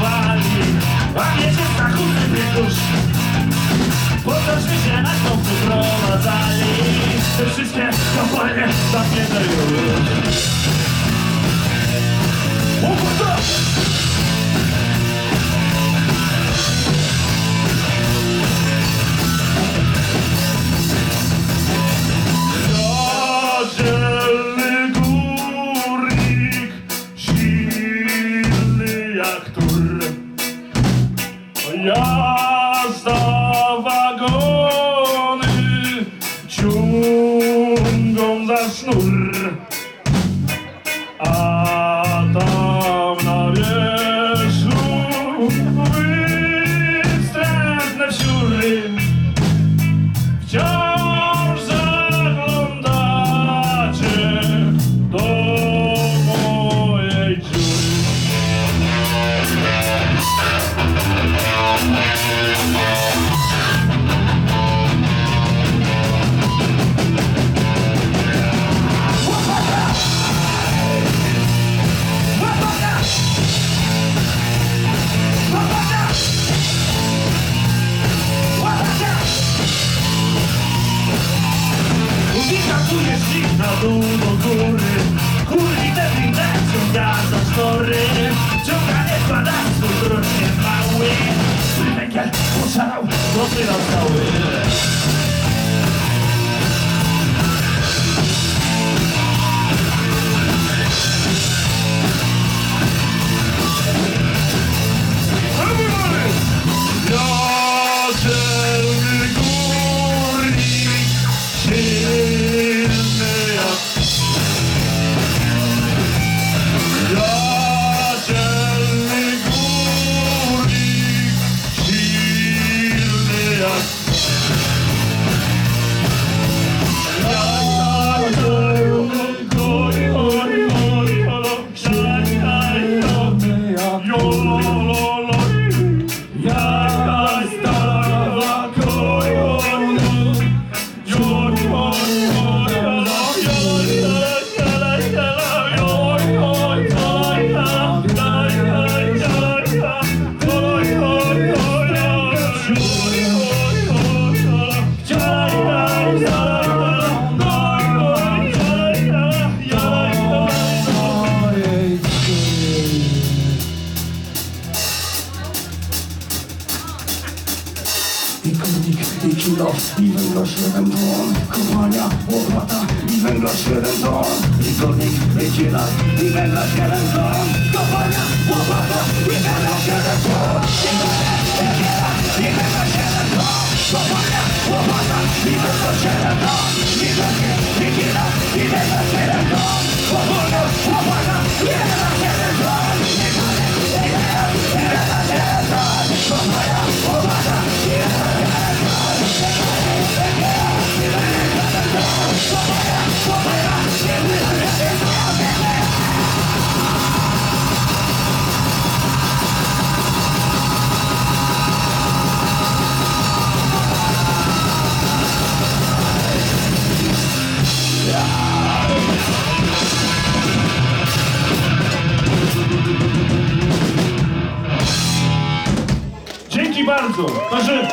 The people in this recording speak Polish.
wali. A wiecie, stachuty już po to, że się na to wyprowadzali. Te wszystkie kompanie zamknięte już. Dzielny górnik, silny jak tur. Jazda wagony ciągą za sznur. A tam na wierzchu wstrętne wsiury wciąż zaglądacie do mojej dziury. Wyskakujesz ich na dół do góry. Kurwi te winne ciąga za sztory. Ciąganie badastu rocznie mały. Węgiel poszarał, dopłynął cały. Dzielny górnik, silny jak ja, dzielny górnik, silny jak I kurnik, i kilo, i węgla 7 ton. Kopalnia, łopata, i węgla 7 ton. I kurnik, i kilo, i węgla 7 ton. Kopalnia, łopata, i węgla 7 ton. I kurnik, i węgla 7 ton. Kopalnia, łopata, i węgla 7 ton. I kurnik, i kilo, i węgla 7 ton. Kopalnia, łopata, i węgla 7 ton. I kurnik, i kilo, i węgla 7 ton. Kopalnia, łopata, i węgla 7 ton. Dzięki bardzo. Także